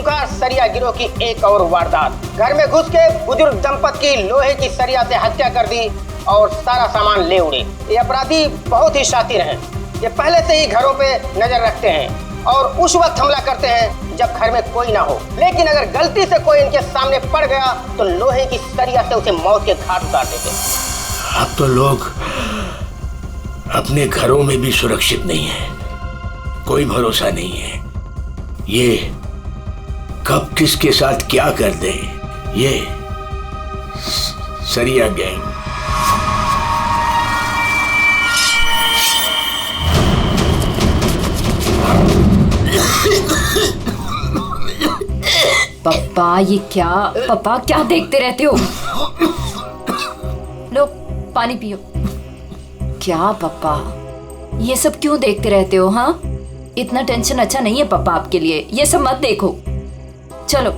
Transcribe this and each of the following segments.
खूंखार सरिया गिरोह की एक और वारदात। घर में घुस के बुजुर्ग दंपति की लोहे की सरिया से हत्या कर दी और सारा सामान ले उड़े। ये अपराधी बहुत ही शातिर हैं। ये पहले से ही घरों पे नजर रखते हैं और उस वक्त हमला करते हैं जब घर में कोई ना हो। लेकिन अगर गलती से कोई इनके सामने पड़ गया तो लोहे की सरिया से उसे मौत के घाट उतार देते। अब तो लोग अपने घरों में भी सुरक्षित नहीं है, कोई भरोसा नहीं है। ये कब किसके साथ क्या कर दे, ये सरिया गैंग। पप्पा ये क्या, पप्पा क्या देखते रहते हो? लो पानी पियो। क्या पप्पा ये सब क्यों देखते रहते हो? हाँ, इतना टेंशन अच्छा नहीं है पप्पा आपके लिए, ये सब मत देखो। चलो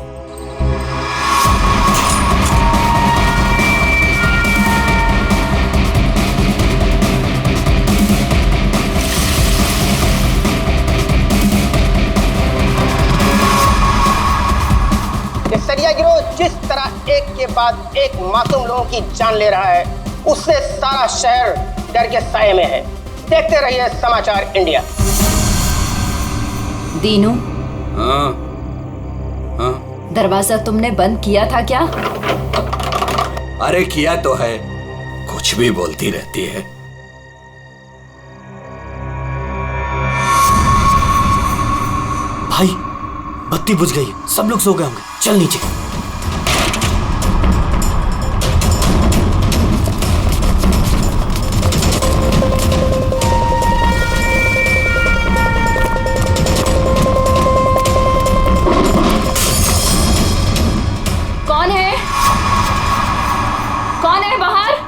सरिया गिरोह जिस तरह एक के बाद एक मासूम लोगों की जान ले रहा है, उससे सारा शहर डर के साए में है। देखते रहिए समाचार इंडिया। दीनू, हाँ, दरवाजा तुमने बंद किया था क्या? अरे किया तो है, कुछ भी बोलती रहती है। भाई बत्ती बुझ गई, सब लोग सो गए होंगे, चल नीचे। कौन है? कौन है बाहर?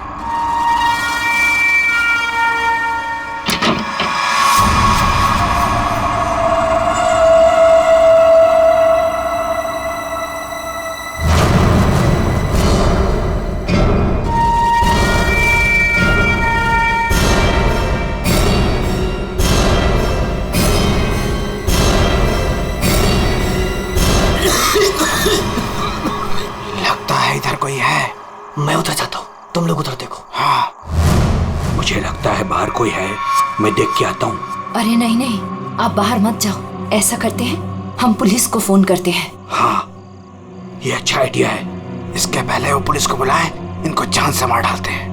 लगता है इधर कोई है, मैं उधर जाता हूँ, तुम लोग उधर देखो। हाँ, मुझे लगता है बाहर कोई है, मैं देख के आता हूँ। अरे नहीं नहीं, आप बाहर मत जाओ। ऐसा करते हैं, हम पुलिस को फोन करते हैं। हाँ, ये अच्छा आइडिया है। इसके पहले वो पुलिस को बुलाएं, इनको जान से मार डालते हैं।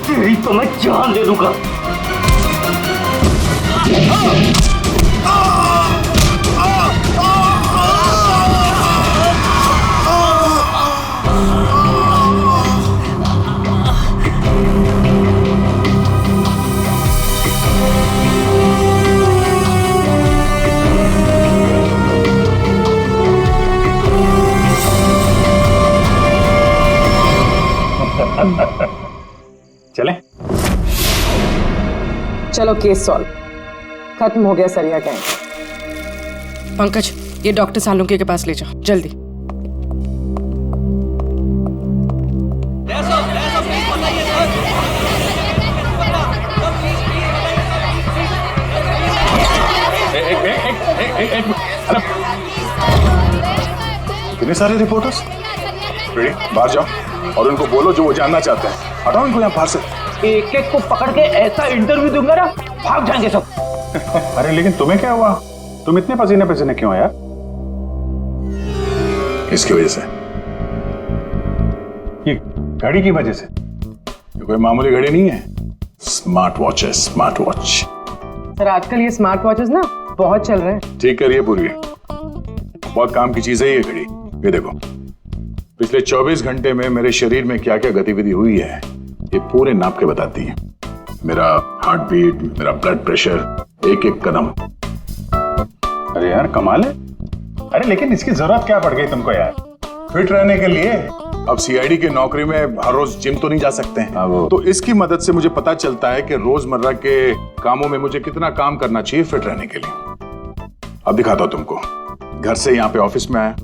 तेरी तो मैं जान दे दूंगा। चले चलो, केस सॉल्व, खत्म हो गया सरिया गैंग। पंकज, ये डॉक्टर सालुंके के पास ले जाओ जल्दी। कितने सारे रिपोर्टर्स? बाहर जाओ और उनको बोलो जो वो जानना चाहते हैं। हटाओ इनको यहाँ बाहर से। एक एक को पकड़ के ऐसा इंटरव्यू दूंगा ना, भाग जाएंगे सब। अरे लेकिन तुम्हें क्या हुआ? तुम इतने पसीने पसीने क्यों यार? इसकी वजह से, ये घड़ी की वजह से। ये कोई मामूली घड़ी नहीं है, स्मार्ट वॉच है, स्मार्ट वॉच। सर आजकल ये स्मार्ट वॉचेस ना बहुत चल रहे हैं। ठीक करिए पूर्वी, बहुत काम की चीज है ये घड़ी। ये देखो, पिछले 24 घंटे में मेरे शरीर में क्या क्या गतिविधि हुई है ये पूरे नाप के बताती है। मेरा हार्ट बीट, मेरा ब्लड प्रेशर, एक एक कदम। अरे यार कमाल है। अरे लेकिन इसकी जरूरत क्या पड़ गई तुमको यार, फिट रहने के लिए? अब सीआईडी की नौकरी में हर रोज जिम तो नहीं जा सकते हैं, तो इसकी मदद से मुझे पता चलता है कि रोजमर्रा के कामों में मुझे कितना काम करना चाहिए फिट रहने के लिए। अब दिखाता हूं तुमको। घर से यहाँ पे ऑफिस में आया,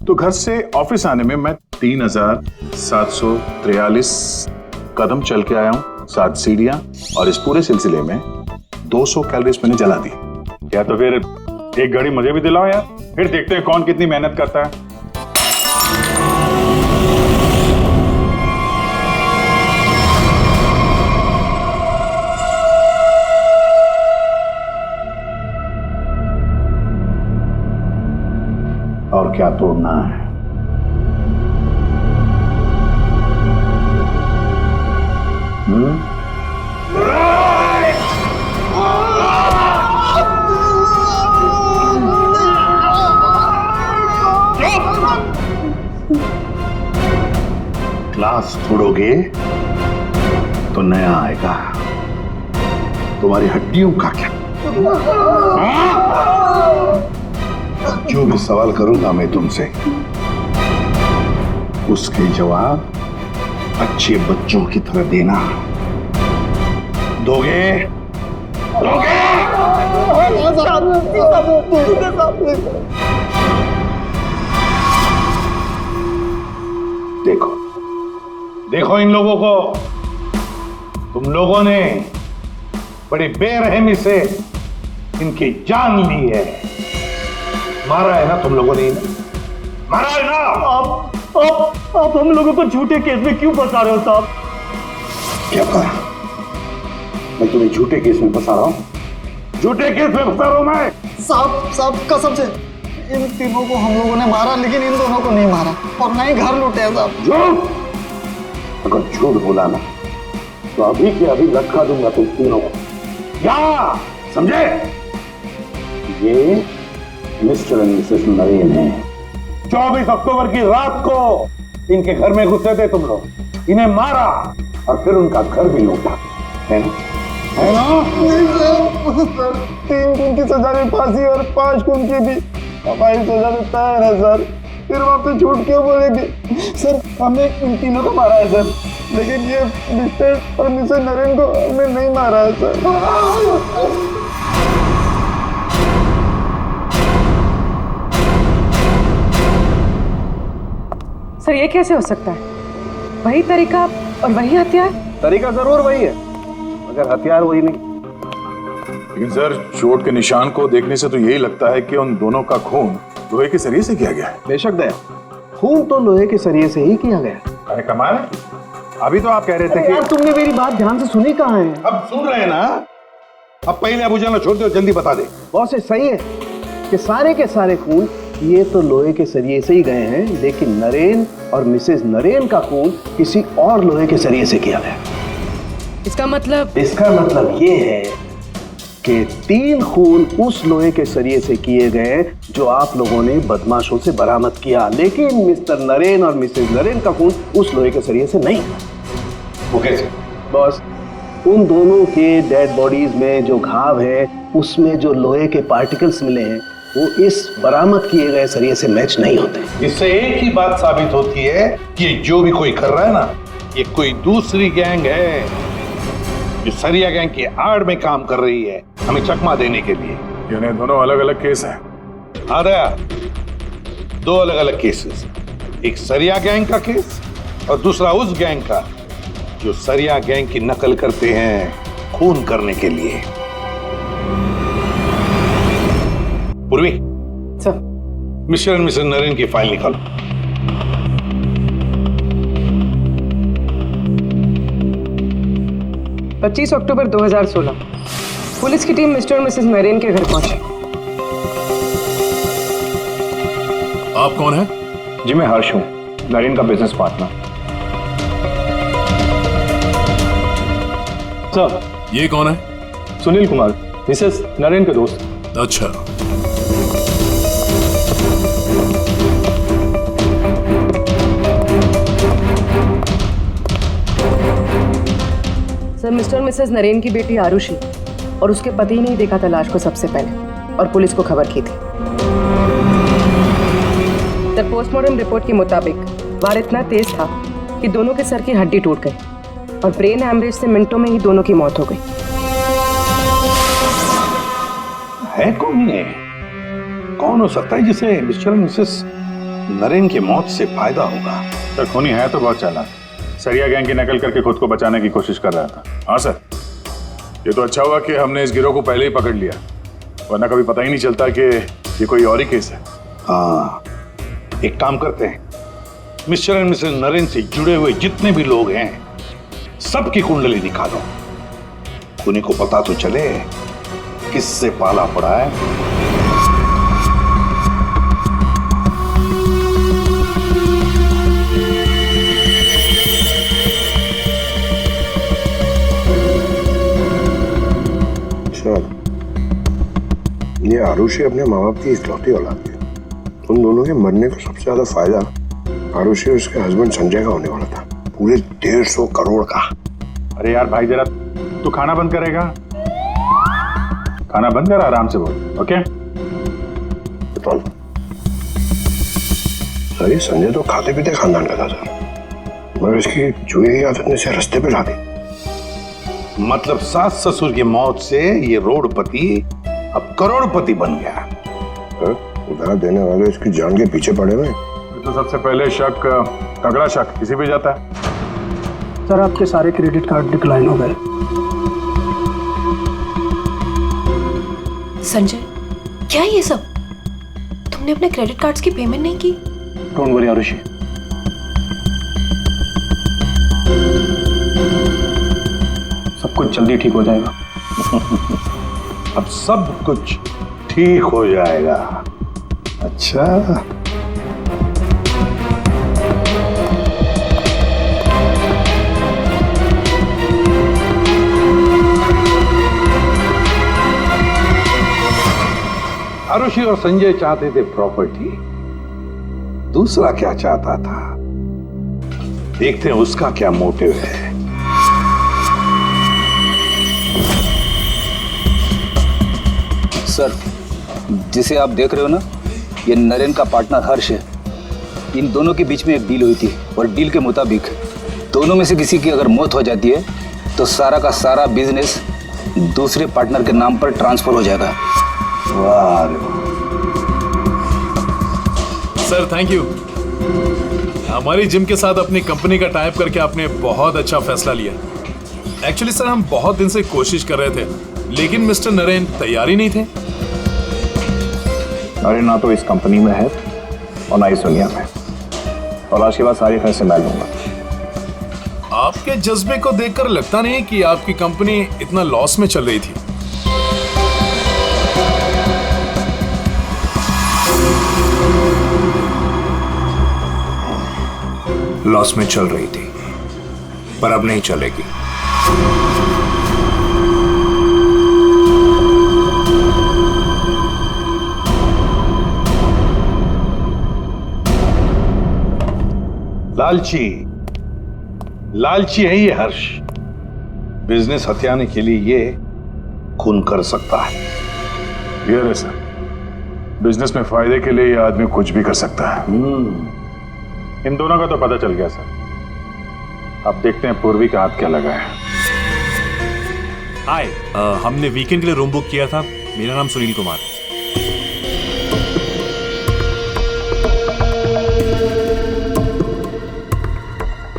तो घर से ऑफिस आने में मैं 3743 कदम चल के आया हूँ, 7 सीढ़ियां, और इस पूरे सिलसिले में 200 कैलोरीज मैंने जला दी। क्या तो फिर एक घड़ी मुझे भी दिलाओ यार, फिर देखते हैं कौन कितनी मेहनत करता है। और क्या तोड़ना है? ग्लास तोड़ोगे तो नया आएगा, तुम्हारी हड्डियों का क्या? जो भी सवाल करूंगा मैं तुमसे, उसके जवाब अच्छे बच्चों की तरह देना। दोगे? दोगे? देखो देखो इन लोगों को, तुम लोगों ने बड़ी बेरहमी से इनकी जान ली है। मारा है ना तुम लोगों ने, मारा है ना? आप हम लोगों को झूठे केस में क्यों फंसा रहे हो साहब? क्या कहा? मैं तुम्हें झूठे केस में फंसा रहा हूं? झूठे केस में फंसा रहा हूं मैं? साहब कसम से इन तीनों को हम लोगों ने मारा, लेकिन इन दोनों को नहीं मारा और ना ही घर लूटे हैं साहब। झूठ? अगर झूठ बोला ना तो अभी के अभी लटका दूंगा तुम तीनों को। क्या समझे? ये मिस्टर एंड मिसेस नरेन है। 24 अक्टूबर की रात को इनके घर में घुसे थे तुम लोग, इन्हें मारा और फिर उनका घर भी लूटा, है ना? है ना? 3 खून की सजा में फांसी और 5 खून की भी हमारी सजा में तैयार है सर। फिर वहां पे झूठ क्यों बोलेंगे सर? हमने इन तीनों को मारा है सर, लेकिन ये मिस्टर और मिसेस नरेन को हमने नहीं मारा है सर। सर ये कैसे हो सकता है? वही तरीका और वही हथियार? तरीका जरूर वही है, मगर हथियार वही नहीं। लेकिन सर चोट के निशान को देखने से तो यही लगता है कि उन दोनों का खून लोहे के सरिये से किया गया है। बेशक दया, खून तो लोहे के सरिये से ही किया गया। अरे कमाल है। अभी तो आप कह रहे थे कि यार तुमने मेरी बात ध्यान से सुनी कहाँ है? अब सुन रहे हैं ना। अब पहले अबू जान छोड़ दो, जल्दी बता दे। बहुत से सही है कि सारे के सारे खून ये तो लोहे के सरिये से ही गए हैं, लेकिन नरेन और मिसेस नरेन का खून किसी और लोहे के सरिये से किया गया। इसका मतलब ये है कि 3 खून उस लोहे के सरिये से किए गए जो आप लोगों ने बदमाशों से बरामद किया, लेकिन मिस्टर नरेन और मिसेस नरेन का खून उस लोहे के सरिये से नहीं। वो कैसे? बस उन दोनों के डेड बॉडीज में जो घाव है उसमें जो लोहे के पार्टिकल्स मिले हैं वो इस बरामद किए गए सरिये से मैच नहीं होते। इससे एक ही बात साबित होती है कि जो भी कोई कर रहा है ना, ये कोई दूसरी गैंग है जो सरिया गैंग की आड़ में काम कर रही है, हमें चकमा देने के लिए। यानी दोनों अलग अलग केस हैं। हाँ दया, 2 अलग अलग केसेस, एक सरिया गैंग का केस और दूसरा उस गैंग का जो सरिया गैंग की नकल करते हैं खून करने के लिए। Purvi sir Mr and Mrs Naren की फाइल निकालो। पच्चीस अक्टूबर 2016 पुलिस की टीम मिस्टर और मिसेस नरेन के घर पहुंची। आप कौन हैं? जी मैं हर्ष हूँ, नरेन का बिजनेस पार्टनर। सर ये कौन है? सुनील कुमार, मिसेस नरेन के दोस्त। अच्छा, सर, मिस्टर और मिसेस नरेन की बेटी आरुषि और उसके पति ने ही देखा था लाश को सबसे पहले और पुलिस को खबर की थी। सर, पोस्टमार्टम रिपोर्ट के मुताबिक वार इतना तेज था कि दोनों के सर की हड्डी टूट गई और ब्रेन हैमरेज से मिनटों में ही दोनों की मौत हो गई। है कौन ये? कौन हो सकता है जिसे मिस्टर और मिसेस नरेन की मौत से फायदा होगा? सर, खूनी है तो बहुत चालाक। सरिया गैंग की नकल करके खुद को बचाने की कोशिश कर रहा था। हाँ सर, ये तो अच्छा हुआ कि हमने इस गिरोह को पहले ही पकड़ लिया, वरना कभी पता ही नहीं चलता कि ये कोई और ही केस है। हाँ, एक काम करते हैं, मिस्टर एंड मिसेस नरेन से जुड़े हुए जितने भी लोग हैं सबकी कुंडली निकालो, उन्हीं को पता तो चले किससे पाला पड़ा है। ये आरुषि अपने माँ बाप की इकलौती औलाद है। उन दोनों के मरने का सबसे ज्यादा फायदा आरुषि और उसके हस्बैंड संजय का होने वाला था, पूरे 150 करोड़ का। अरे यार भाई, जरा तू खाना बंद करेगा? खाना बंद कर, आराम से बोल। ओके? सर, ये संजय तो खाते पीते खानदान का था सर, मगर इसकी जुए की आदत ने इसे रास्ते पे ला दी। मतलब सास ससुर की मौत से ये रोडपति अब करोड़पति बन गया। उधार देने वाले इसकी जान के पीछे पड़े हुए। तो सबसे पहले शक, तगड़ा शक किसी पे जाता है। सर, आपके सारे क्रेडिट कार्ड डिक्लाइन हो गए। संजय, क्या ये सब? तुमने अपने क्रेडिट कार्ड्स की पेमेंट नहीं की? डोंट वरी आरुषि, सब कुछ जल्दी ठीक हो जाएगा। अब सब कुछ ठीक हो जाएगा। अच्छा, आरुषि और संजय चाहते थे प्रॉपर्टी, दूसरा क्या चाहता था देखते हैं उसका क्या मोटिव है। सर, जिसे आप देख रहे हो ना, ये नरेन का पार्टनर हर्ष है। इन दोनों के बीच में एक डील हुई थी और डील के मुताबिक दोनों में से किसी की अगर मौत हो जाती है तो सारा का सारा बिजनेस दूसरे पार्टनर के नाम पर ट्रांसफर हो जाएगा। वाह सर, थैंक यू। हमारी जिम के साथ अपनी कंपनी का टाइप करके आपने बहुत अच्छा फैसला लिया। एक्चुअली सर, हम बहुत दिन से कोशिश कर रहे थे, लेकिन मिस्टर नरेन तैयार ही नहीं थे। नरेन ना तो इस कंपनी में है और ना इस दुनिया में, और आज के बाद सारे फैसले मैं लूंगा। आपके जज्बे को देखकर लगता नहीं कि आपकी कंपनी इतना लॉस में चल रही थी। लॉस में चल रही थी, पर अब नहीं चलेगी। लालची है ये हर्ष। बिजनेस हथियाने के लिए ये खून कर सकता है। ये सर, बिजनेस में फायदे के लिए ये आदमी कुछ भी कर सकता है। इन दोनों का तो पता चल गया सर। अब देखते हैं पूर्वी का हाथ क्या लगा है। हाय, हमने वीकेंड के लिए रूम बुक किया था। मेरा नाम सुनील कुमार।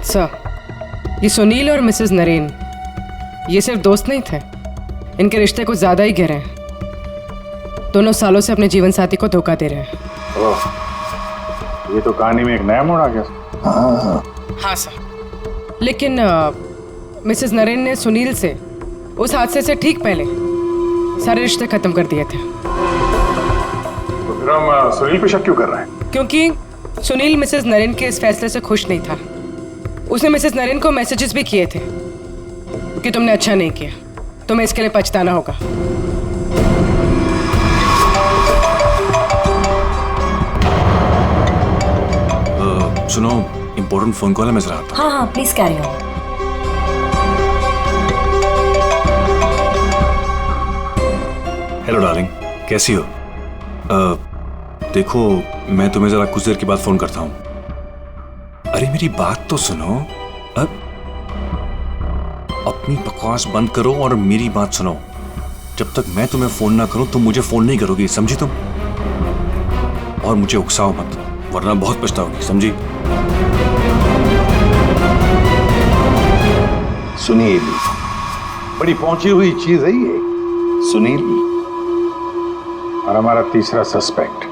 सर, ये सुनील और मिसेस नरेन ये सिर्फ दोस्त नहीं थे, इनके रिश्ते कुछ ज्यादा ही गहरे हैं। दोनों सालों से अपने जीवन साथी को धोखा दे रहे हैं। ओह, ये तो कहानी में एक नया मोड़ आ गया। हाँ सर, लेकिन मिसेस नरेन ने सुनील से उस हादसे से ठीक पहले सारे रिश्ते खत्म कर दिए थे। तो फिर हम सुनील पे शक क्यों कर रहे हैं? क्योंकि सुनील मिसेस नरेन के इस फैसले से खुश नहीं था। उसने मिसेस नरेन को मैसेजेस भी किए थे कि तुमने अच्छा नहीं किया, तुम्हें इसके लिए पछताना होगा। सुनो, इम्पोर्टेंट फोन कॉल है, मैं जरा आता हूं। हाँ हाँ, please carry on. Hello darling, कैसी हो? देखो, मैं तुम्हें जरा कुछ देर के बाद फोन करता हूँ। अरे मेरी बात तो सुनो। अपनी बकवास बंद करो और मेरी बात सुनो। जब तक मैं तुम्हें फोन ना करूं तुम मुझे फोन नहीं करोगी, समझी तुम? और मुझे उकसाओ मत, वरना बहुत पछताओगी, समझी? सुनील, बड़ी पहुंची हुई चीज है ये। सुनील और हमारा तीसरा सस्पेक्ट।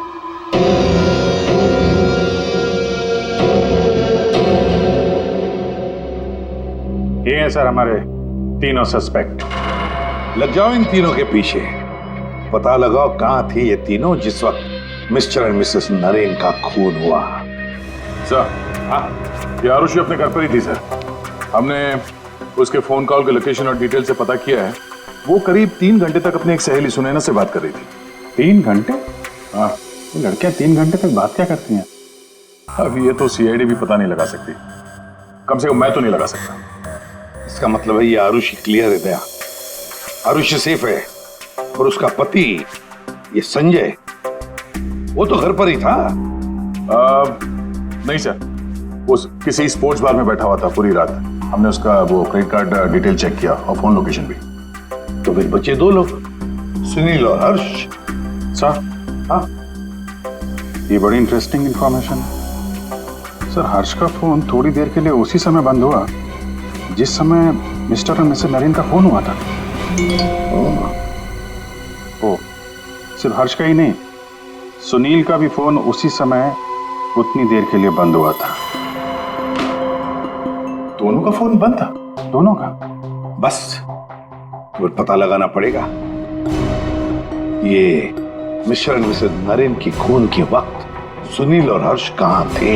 ये हैं सर हमारे तीनों सस्पेक्ट। लग जाओ इन तीनों के पीछे। पता लगाओ कहां थे ये तीनों जिस वक्त मिस्टर एंड मिसेस नरेन का खून हुआ। सर, ये आरुषि अपने घर पर ही थी सर। हमने उसके फोन कॉल के लोकेशन और डिटेल से पता किया है। वो करीब 3 घंटे तक अपनी एक सहेली सुनैना से बात कर रही थी। 3 घंटे? हाँ, लड़कियां 3 घंटे तक बात क्या करती हैं? अब ये तो सीआईडी भी पता नहीं लगा सकती, कम से कम मैं तो नहीं लगा सकता। इसका मतलब है ये आरुषि क्लियर है दया। आरुषि सेफ है और उसका पति ये संजय वो तो घर पर ही था। नहीं सर, वो किसी स्पोर्ट्स बार में बैठा हुआ था पूरी रात। हमने उसका वो क्रेडिट कार्ड डिटेल चेक किया और फोन लोकेशन भी। तो फिर बचे 2 लोग, सुनील और हर्ष। सर, हाँ, ये बड़ी इंटरेस्टिंग इंफॉर्मेशन है सर। हर्ष का फोन थोड़ी देर के लिए उसी समय बंद हुआ जिस समय मिस्टर और मिसेस नरेन का फोन हुआ था। ओ, सिर्फ हर्ष का ही नहीं, सुनील का भी फोन उसी समय उतनी देर के लिए बंद हुआ था। दोनों का फोन बंद था? दोनों का। बस तो पता लगाना पड़ेगा ये मिस्टर एंड मिसेस नरेन की खून के वक्त सुनील और हर्ष कहां थे।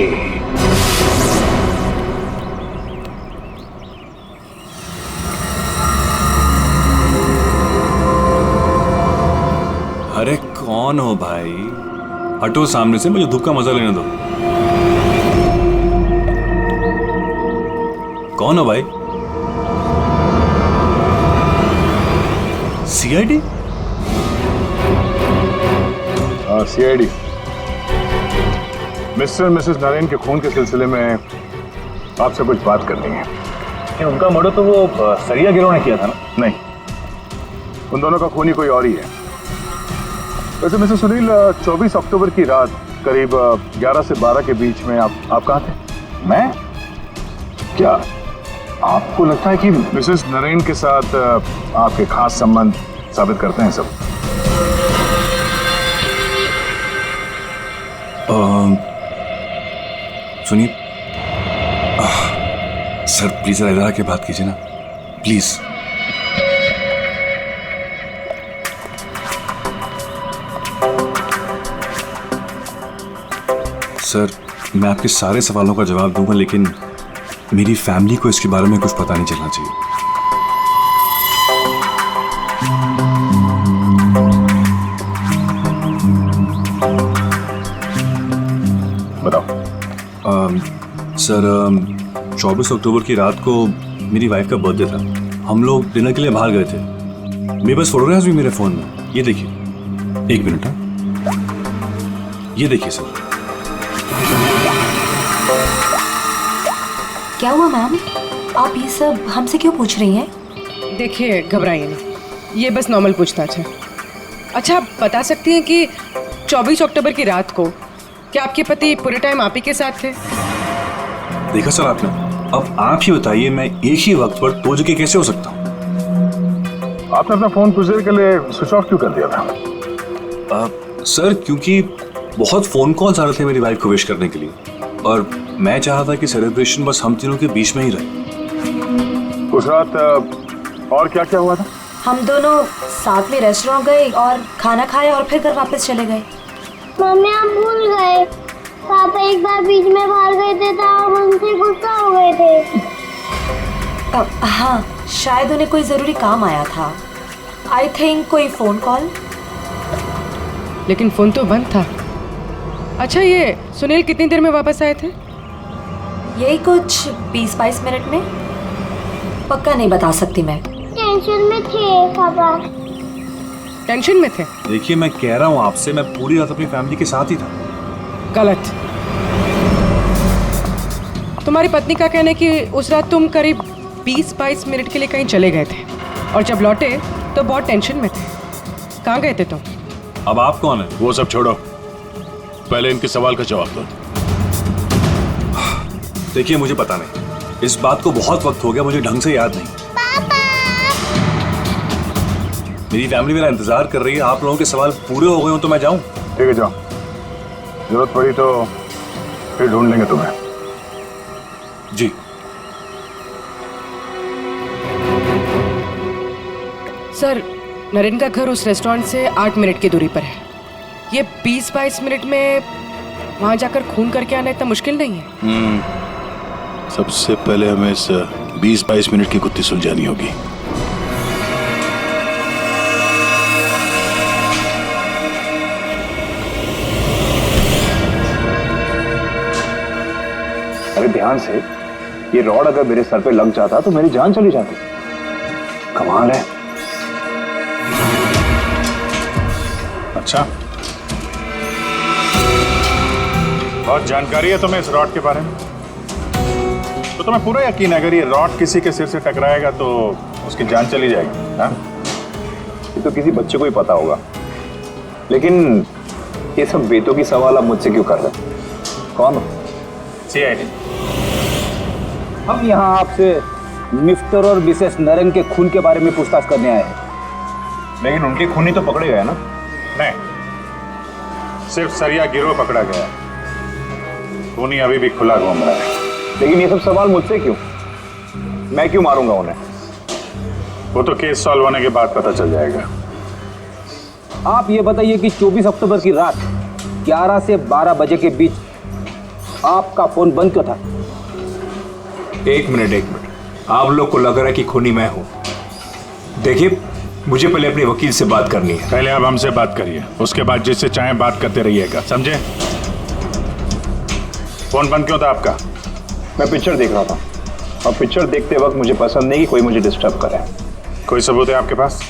अरे कौन हो भाई? हटो सामने से, मुझे धूप का मजा लेने दो। कौन हो भाई? सीआईडी? हाँ, सीआईडी। मिस्टर और मिसेस नरेन के खून के सिलसिले में आपसे कुछ बात करनी है। उनका मर्डर तो वो सरिया गिरोह ने किया था ना? नहीं, उन दोनों का खूनी कोई और ही है। वैसे मिस्टर सुनील, 24 अक्टूबर की रात करीब 11 से 12 के बीच में आप कहाँ थे? मैं? क्या आपको लगता है कि मिसेस नरेन के साथ आपके खास संबंध साबित करते हैं सब? सुनिए सर, प्लीज इधर आके बात कीजिए ना, प्लीज। सर, मैं आपके सारे सवालों का जवाब दूंगा, लेकिन मेरी फैमिली को इसके बारे में कुछ पता नहीं चलना चाहिए। बताओ। सर, 24 अक्टूबर की रात को मेरी वाइफ का बर्थडे था। हम लोग डिनर के लिए बाहर गए थे। मेरे पास फोटोग्राफ्स भी मेरे फोन में, ये देखिए। 1 मिनट, ये देखिए सर। क्या हुआ मैम? आप ये सब हमसे क्यों पूछ रही हैं? देखिए, घबराइए नहीं, ये बस नॉर्मल पूछताछ है। अच्छा, आप बता सकती हैं कि 24 अक्टूबर की रात को क्या आपके पति पूरे टाइम आप ही के साथ थे? देखा सर आपने, अब आप ही बताइए, मैं एक ही वक्त पर 2 जगह कैसे हो सकता हूँ? आपने अपना फोन कुछ देर के लिए स्विच ऑफ क्यों कर दिया था? सर, क्योंकि बहुत फोन कॉल्स आ रहे थे मेरी वाइफ को विश करने के लिए, और मैं चाहा था कि सेलिब्रेशन बस हम तीनों के बीच में ही रहे। उस रात और क्या क्या हुआ था? हम दोनों साथ में रेस्टोरेंट गए और खाना खाया और फिर घर वापस चले गए। मम्मी, आप भूल गए, पापा एक बार बीच में बाहर गए थे तो हम उनसे गुस्सा हो गए थे। हाँ, शायद उन्हें कोई जरूरी काम आया था। आई थिंक कोई फोन कॉल। लेकिन फोन तो बंद था। अच्छा, ये सुनील कितनी देर में वापस आए थे? यही कुछ 20-22 मिनट में। पक्का नहीं बता सकती मैं। टेंशन में थे पापा। टेंशन में थे। देखिए मैं कह रहा हूँ आपसे, मैं पूरी रात अपनी फैमिली के साथ ही था। गलत। तुम्हारी पत्नी का कहना है कि उस रात तुम करीब 20-22 मिनट के लिए कहीं चले गए थे और जब लौटे तो बहुत टेंशन में थे। कहाँ गए थे तुम? अब आप कौन है? वो सब छोड़ो, पहले इनके सवाल का जवाब दो। देखिए मुझे पता नहीं, इस बात को बहुत वक्त हो गया, मुझे ढंग से याद नहीं। मेरी फैमिली मेरा इंतजार कर रही है, आप लोगों के सवाल पूरे हो गए हो तो मैं जाऊं? ठीक है जाओ, जरूरत पड़ी तो फिर ढूंढ लेंगे तुम्हें। जी। सर, नरेन का घर उस रेस्टोरेंट से 8 मिनट की दूरी पर है। ये 20-22 मिनट में वहां जाकर खून करके आना इतना मुश्किल नहीं है। सबसे पहले हमें इस 20-22 मिनट की गुत्थी सुलझानी होगी। अरे ध्यान से, ये रॉड अगर मेरे सर पे लग जाता तो मेरी जान चली जाती। कमाल है। अच्छा, बहुत जानकारी है तुम्हें इस रॉड के बारे में, तो तुम्हें पूरा यकीन है अगर ये रॉड किसी के सिर से टकराएगा तो उसकी जान चली जाएगी? हाँ? ये तो किसी बच्चे को ही पता होगा, लेकिन ये सब बेतों की सवाल आप मुझसे क्यों कर रहे? कौन हो? CID। हम यहाँ आपसे मिस्टर और मिसेस नरेन के खून के बारे में पूछताछ करने आए हैं। लेकिन उनके खूनी तो पकड़े गए ना? नहीं, सिर्फ सरिया गिरोह पकड़ा गया है, खूनी अभी भी खुला घूम रहा है। लेकिन ये सब सवाल मुझसे क्यों? मैं क्यों मारूंगा उन्हें? वो तो केस सॉल्व होने के बाद पता चल जाएगा। आप ये बताइए कि 24 अक्टूबर की रात 11 से 12 बजे के बीच आपका फोन बंद क्यों था? एक मिनट, आप लोग को लग रहा है कि खूनी मैं हूं। देखिए, मुझे पहले अपने वकील से बात करनी है। पहले आप हमसे बात करिए, उसके बाद जिससे चाहे बात करते रहिएगा, समझे? फोन बंद क्यों था आपका? मैं पिक्चर देख रहा था और पिक्चर देखते वक्त मुझे पसंद नहीं कि कोई मुझे डिस्टर्ब करे। कोई सबूत है आपके पास?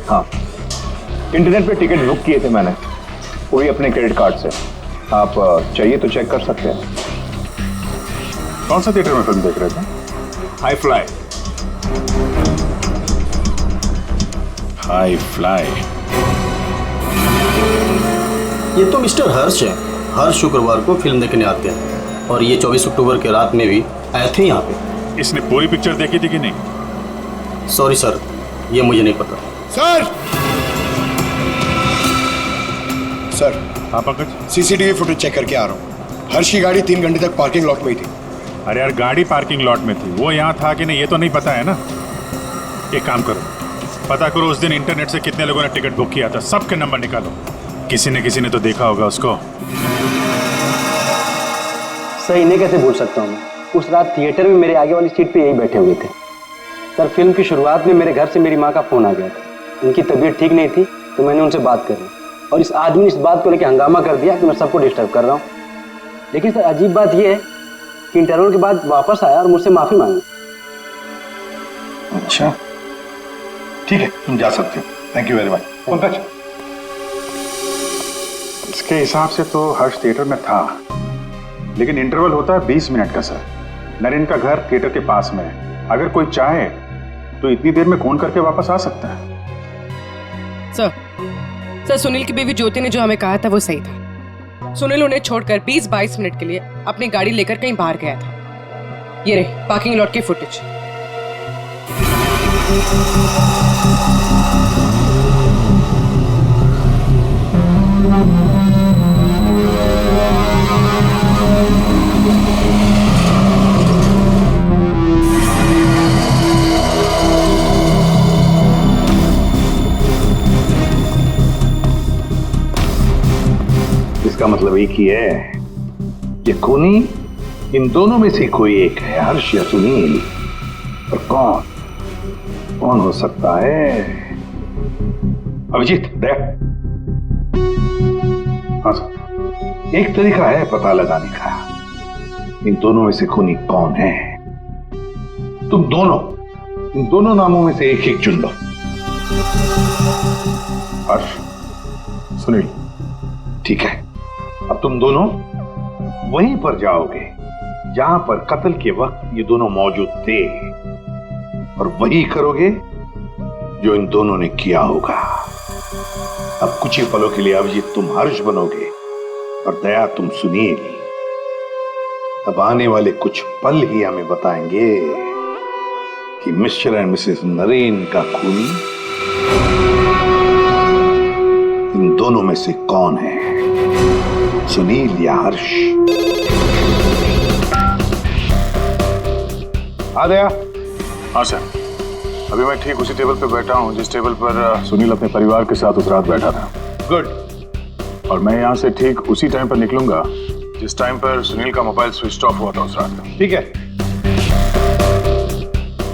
हाँ, इंटरनेट पे टिकट बुक किए थे मैंने, वो भी अपने क्रेडिट कार्ड से। आप चाहिए तो चेक कर सकते हैं। कौन सा थिएटर में फिल्म देख रहे थे? High fly. High fly. ये तो मिस्टर हर्ष है, हर शुक्रवार को फिल्म देखने आते हैं और ये 24 अक्टूबर के रात में भी आए थे यहाँ पे। इसने पूरी पिक्चर देखी थी कि नहीं? सॉरी सर, ये मुझे नहीं पता। सर, हाँ पंकज, CCTV फुटेज चेक करके आ रहा हूँ। हर्ष की गाड़ी 3 घंटे तक पार्किंग लॉट में ही थी। अरे यार, गाड़ी पार्किंग लॉट में थी, वो यहाँ था कि नहीं ये तो नहीं पता है ना। एक काम करो, पता करो उस दिन इंटरनेट से कितने लोगों ने टिकट बुक किया था, सबके नंबर निकालो। किसी ने तो देखा होगा उसको। सही नहीं कैसे भूल सकता हूँ मैं? उस रात थिएटर में मेरे आगे वाली सीट पे यही बैठे हुए थे। सर, फिल्म की शुरुआत में मेरे घर से मेरी माँ का फोन आ गया था। उनकी तबीयत ठीक नहीं थी तो मैंने उनसे बात करी और इस आदमी ने इस बात को लेकर हंगामा कर दिया कि मैं सबको डिस्टर्ब कर रहा हूँ। लेकिन सर, अजीब बात यह है कि इंटरवल के बाद वापस आया और मुझसे माफी मांगी। अच्छा, ठीक है, तुम जा सकते हो। Thank you very much. Pankaj, इसके हिसाब से तो हर्ष थिएटर में था, लेकिन इंटरवल होता है 20 मिनट का सर। नरेन का घर थिएटर के पास में है, अगर कोई चाहे तो इतनी देर में फोन करके वापस आ सकता है। सर, सुनील की बीवी ज्योति ने जो हमें कहा था वो सही था। सुनील उन्हें छोड़कर 20-22 मिनट के लिए अपनी गाड़ी लेकर कहीं बाहर गया था। ये रहे पार्किंग लॉट की फुटेज। इसका मतलब एक ही है, ये खूनी इन दोनों में से कोई एक है, हर्ष या सुनील। और कौन हो सकता है? अभिजीत, दया। हाँ सर, एक तरीका है पता लगाने का, इन दोनों में से खूनी कौन है। तुम दोनों इन दोनों नामों में से एक चुन लो। हर्ष, सुनील, ठीक है, अब तुम दोनों वहीं पर जाओगे जहां पर कत्ल के वक्त ये दोनों मौजूद थे, और वही करोगे जो इन दोनों ने किया होगा। अब कुछ ही पलों के लिए अभिजीत तुम हर्ष बनोगे और दया तुम सुनील। अब आने वाले कुछ पल ही हमें बताएंगे कि मिस्टर एंड मिसेस नरेन का खूनी इन दोनों में से कौन है, सुनील या हर्ष। आ गया? हाँ सर, अभी मैं ठीक उसी टेबल पर बैठा हूँ जिस टेबल पर सुनील अपने परिवार के साथ उस रात बैठा था। गुड। और मैं यहाँ से ठीक उसी टाइम पर निकलूंगा जिस टाइम पर सुनील का मोबाइल स्विच ऑफ हुआ था उस रात में। ठीक है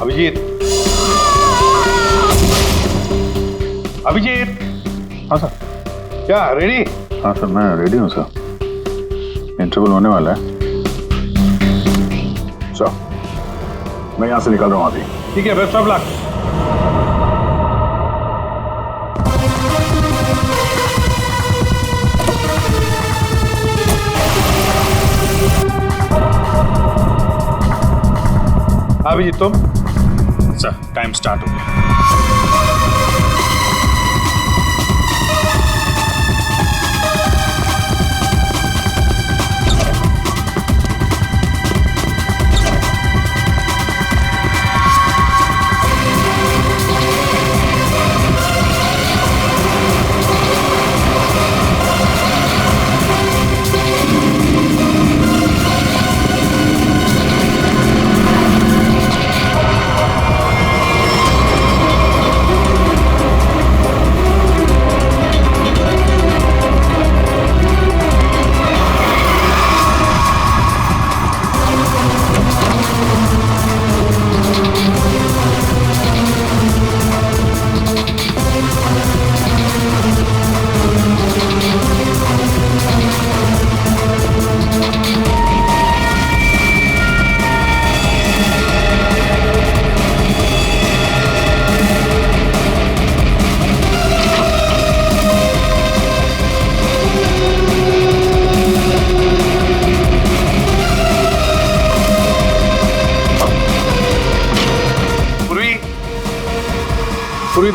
अभिजीत। अभिजीत। हाँ सर। क्या रेडी? हाँ सर, मैं रेडी हूँ सर, इंटरवल होने वाला है। सर मैं यहाँ से निकल रहा हूँ अभी। ठीक है, बेस्ट ऑफ लक। अभिजीत तुम? सर टाइम स्टार्ट हो गया।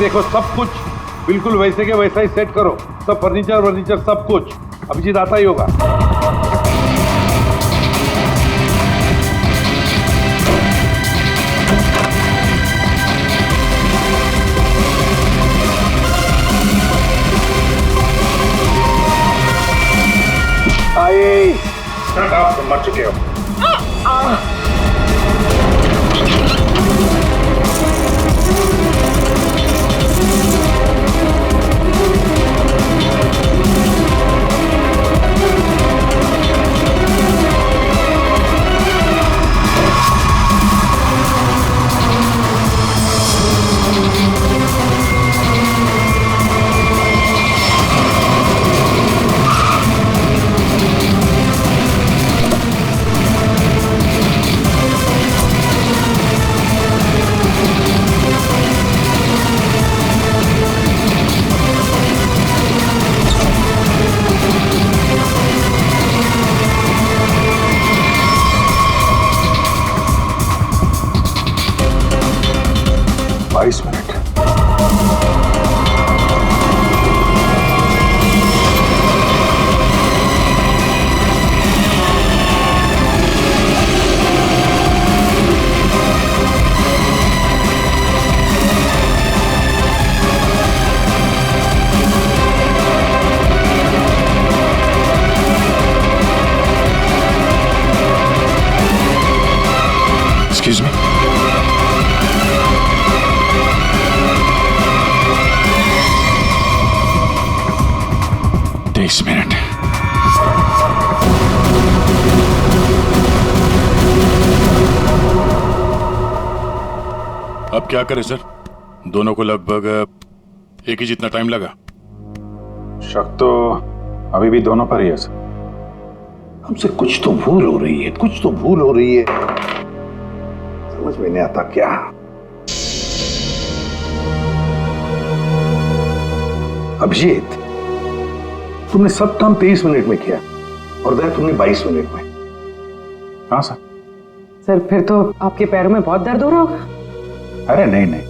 देखो सब कुछ बिल्कुल वैसे के वैसा ही सेट करो, सब फर्नीचर सब कुछ। अभिजीत आता ही होगा। आइए, आप तो मर चुके हो। Excuse me? Takes a minute. अब क्या करें सर? दोनों को लगभग एक ही जितना टाइम लगा। शक तो अभी भी दोनों पर ही है सर। हमसे कुछ तो भूल हो रही है, कुछ तो भूल हो रही है। समझ में नहीं आता क्या। अभिजीत, तुमने सब काम 23 मिनट में किया और दया तुमने 22 मिनट में। हाँ सर। सर फिर तो आपके पैरों में बहुत दर्द हो रहा होगा। अरे नहीं नहीं,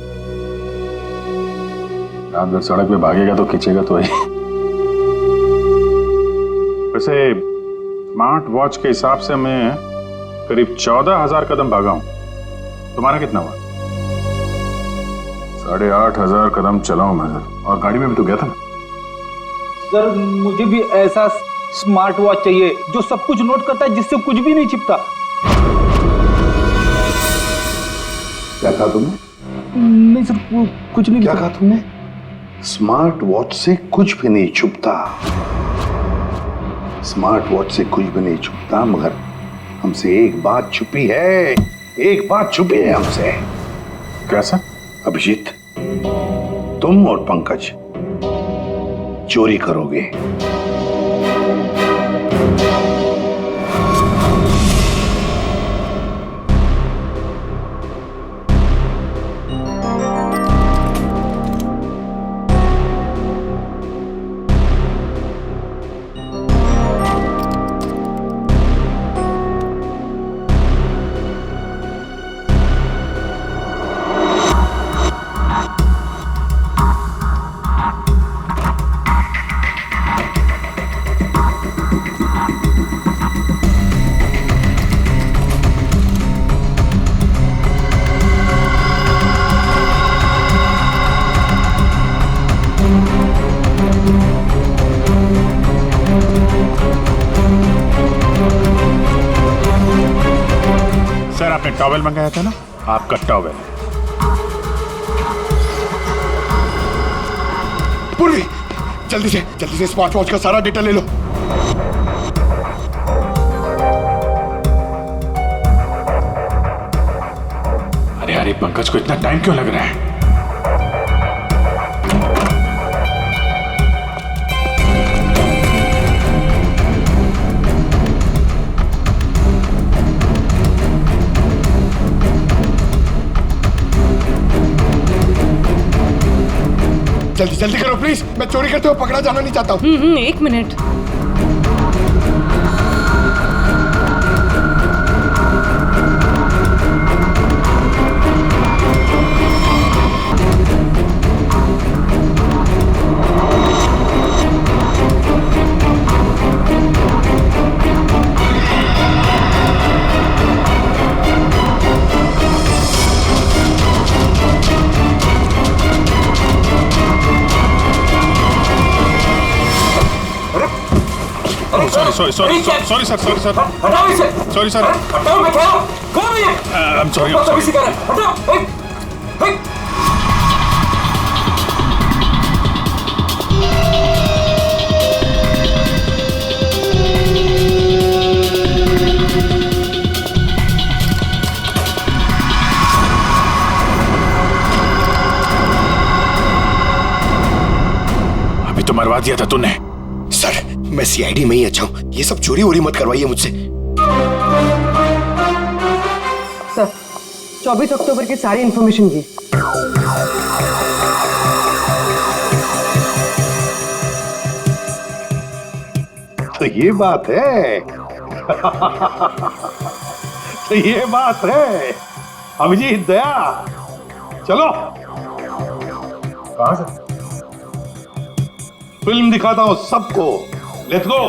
रात भर सड़क पे भागेगा तो खींचेगा तो ही। वैसे स्मार्ट वॉच के हिसाब से मैं करीब 14,000 कदम भागा हूं। तुम्हारा कितना हुआ? 8,500 कदम चला हूं मैं सर, और गाड़ी में भी तो गया था ना। सर मुझे भी ऐसा स्मार्ट वॉच चाहिए जो सब कुछ नोट करता है, जिससे कुछ भी नहीं छिपता। क्या कहा तुमने? नहीं सर, कुछ नहीं। क्या कहा तुमने? स्मार्ट वॉच से कुछ भी नहीं छुपता। स्मार्ट वॉच से कुछ भी नहीं छुपता, मगर हमसे एक बात छुपी है। एक बात छुपी है हमसे। कैसा? अभिजीत, तुम और पंकज चोरी करोगे। आपने टॉवेल मंगाया था ना, आपका टॉवेल। पूर्वी, जल्दी से स्मार्ट वॉच का सारा डेटा ले लो। अरे पंकज को इतना टाइम क्यों लग रहा है? जल्दी करो प्लीज, मैं चोरी करते हुए पकड़ा जाना नहीं चाहता हूँ। 1 मिनट। Sorry sir. हटाओ इसे। Sorry sir. हटाओ, मैं कौन है? I am sorry. हटाओ। अभी तो मरवा दिया था तूने। सर मैं सीआईडी में ही अच्छा हूँ, ये सब चोरी वोरी मत करवाइए मुझसे। सर 24 अक्टूबर की सारी इंफॉर्मेशन ये। तो ये बात है। तो ये बात है। अभिजीत, दया, चलो। कहां से? फिल्म दिखाता हूं सबको। Let's go.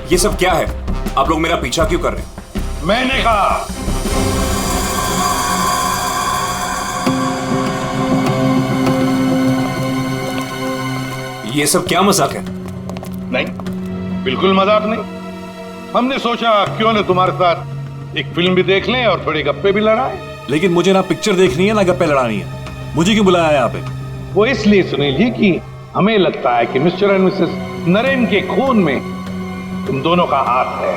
ये सब क्या है? आप लोग मेरा पीछा क्यों कर रहे हैं? मैंने कहा। ये सब क्या मजाक है? नहीं, बिल्कुल मजाक नहीं। हमने सोचा क्यों न तुम्हारे साथ एक फिल्म भी देख लें और थोड़ी गप्पे भी लड़ाएं। लेकिन मुझे ना पिक्चर देखनी है ना गप्पे लड़ानी है। मुझे क्यों बुलाया है यहाँ पे? वो इसलिए सुनील जी कि हमें लगता है कि मिस्टर एंड मिसेस नरेन के खून में तुम दोनों का हाथ है।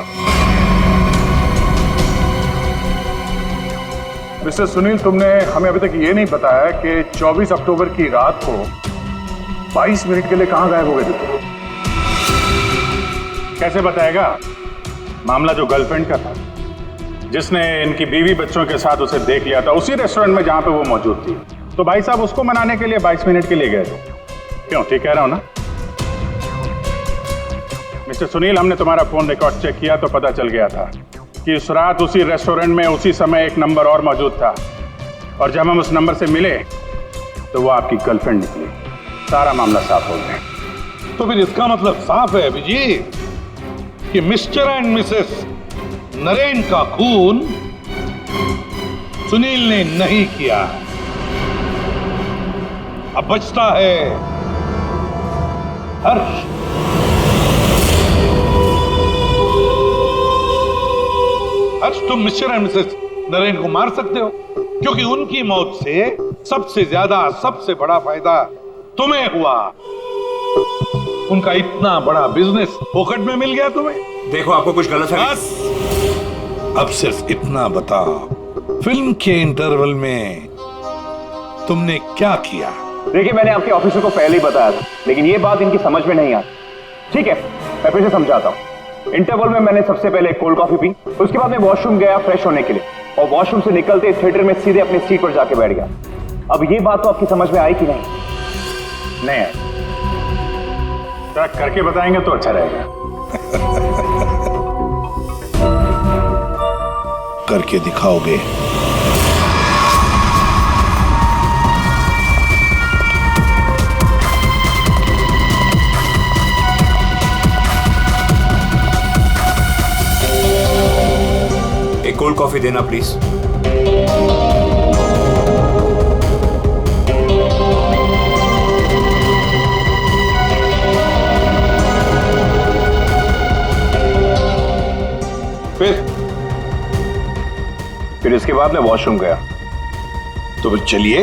मिस्टर सुनील, तुमने हमें अभी तक ये नहीं बताया कि 24 अक्टूबर की रात को 22 मिनट के लिए कहां गायब हो गए थे? कैसे बताएगा? मामला जो गर्लफ्रेंड का था, जिसने इनकी बीवी बच्चों के साथ उसे देख लिया था उसी रेस्टोरेंट में जहां पे वो मौजूद थी, तो भाई साहब उसको मनाने के लिए 22 मिनट के लिए गए थे। क्यों, ठीक कह रहा हूं ना? मिस्टर सुनील, हमने तुम्हारा फोन रिकॉर्ड चेक किया तो पता चल गया था कि उस रात उसी रेस्टोरेंट में उसी समय एक नंबर और मौजूद था, और जब हम उस नंबर से मिले तो वो आपकी गर्लफ्रेंड निकली। सारा मामला साफ हो गया। तो फिर इसका मतलब साफ है अभिजीत कि मिस्टर एंड मिसेस नरेन का खून सुनील ने नहीं किया। अब बचता है हर्ष। हर्ष, तुम मिस्टर एंड मिसेस नरेन को मार सकते हो क्योंकि उनकी मौत से सबसे ज्यादा, सबसे बड़ा फायदा तुम्हें हुआ। उनका इतना बड़ा बिजनेस फोकट में मिल गया तुम्हें। देखो, आपको कुछ गलत है। अब सिर्फ इतना बताओ, फिल्म के इंटरवल में तुमने क्या किया? देखिए, मैंने आपके ऑफिसर को पहले ही बताया था, लेकिन ये बात इनकी समझ में नहीं आती। ठीक है, मैं फिर से समझाता हूँ। इंटरवल में मैंने सबसे पहले कोल्ड कॉफी पी, उसके बाद मैं वॉशरूम गया फ्रेश होने के लिए, और वॉशरूम से निकलते थिएटर में सीधे अपनी सीट पर जाके बैठ गया। अब ये बात तो आपकी समझ में आई कि नहीं? नहीं आई। करके बताएंगे तो अच्छा रहेगा। करके दिखाओगे? एक कोल्ड कॉफी देना प्लीज। फिर इसके बाद मैं वॉशरूम गया। तो फिर चलिए।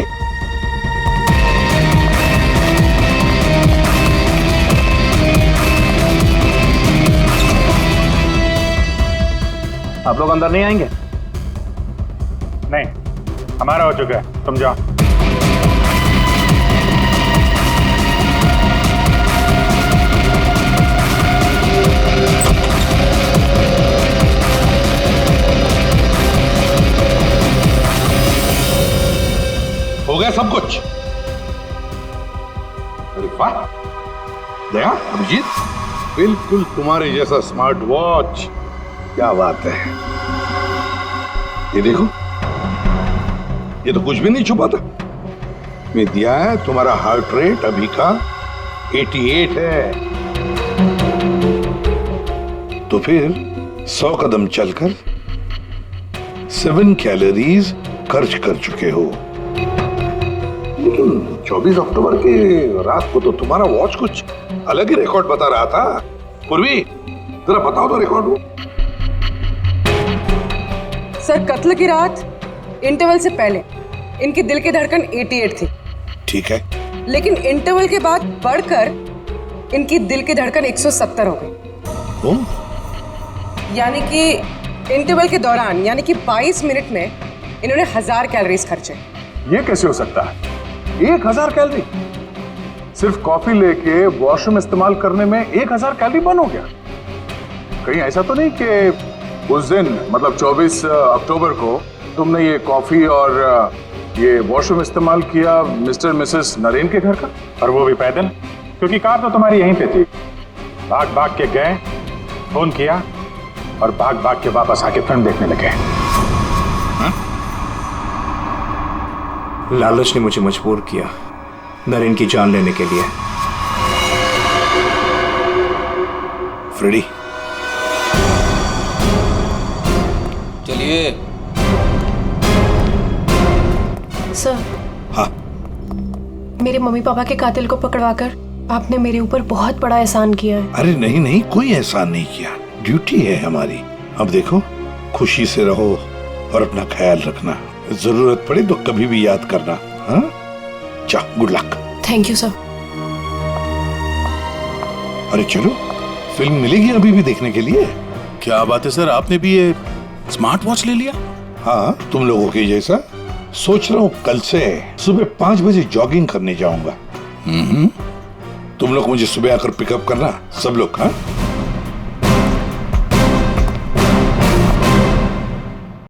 आप लोग अंदर नहीं आएंगे? नहीं, हमारा हो चुका है, तुम जाओ। हो गया सब कुछ? अरे वाह दया, अभिजीत, बिल्कुल तुम्हारे जैसा स्मार्ट वॉच। क्या बात है। ये देखो, ये तो कुछ भी नहीं छुपा था। मैं दिया है तुम्हारा हार्ट रेट अभी का 88 है। तो फिर 100 कदम चलकर 7 कैलोरीज खर्च कर चुके हो। लेकिन 24 अक्टूबर के रात को तो तुम्हारा वॉच कुछ अलग ही रिकॉर्ड बता रहा था। पूर्वी, जरा बताओ तो रिकॉर्ड वो। सर, कत्ल की रात इंटरवल से पहले इनकी दिल की धड़कन 88 थी। ठीक है। लेकिन इंटरवल के बाद बढ़कर इनकी दिल की धड़कन 170 हो गई। यानी कि इंटरवल के दौरान, यानी कि 22 मिनट में इन्होंने 1000 कैलोरीज खर्चे। ये कैसे हो सकता है? 1000 कैलोरी? सिर्फ कॉफी लेके वॉशरूम इस्तेमाल करने में 1000 कैलोरी बर्न हो गया? कहीं ऐसा तो नहीं कि उस दिन, मतलब 24 अक्टूबर को तुमने ये कॉफी और ये वॉशरूम इस्तेमाल किया मिस्टर मिसेस नरेन के घर का, और वो भी पैदल? क्योंकि कार तो तुम्हारी यहीं पे थी। भाग भाग के गए, फोन किया, और भाग भाग के वापस आके फिल्म देखने लगे। लालच ने मुझे मजबूर किया नरेन की जान लेने के लिए। फ्रेडी, चलिए। सर। हाँ। मेरे मम्मी पापा के कातिल को पकड़वाकर आपने मेरे ऊपर बहुत बड़ा एहसान किया है। अरे नहीं नहीं, कोई एहसान नहीं किया, ड्यूटी है हमारी। अब देखो, खुशी से रहो और अपना ख्याल रखना। जरूरत पड़े तो कभी भी याद करना। हाँ? जा, good luck. Thank you sir. अरे चलो, फिल्म मिलेगी अभी भी देखने के लिए। क्या बात है सर, आपने भी ये स्मार्ट वॉच ले लिया? हाँ, तुम लोगों के जैसा। सोच रहा हूँ कल से सुबह 5 बजे जॉगिंग करने जाऊंगा। तुम लोग मुझे सुबह आकर पिकअप करना, सब लोग। हाँ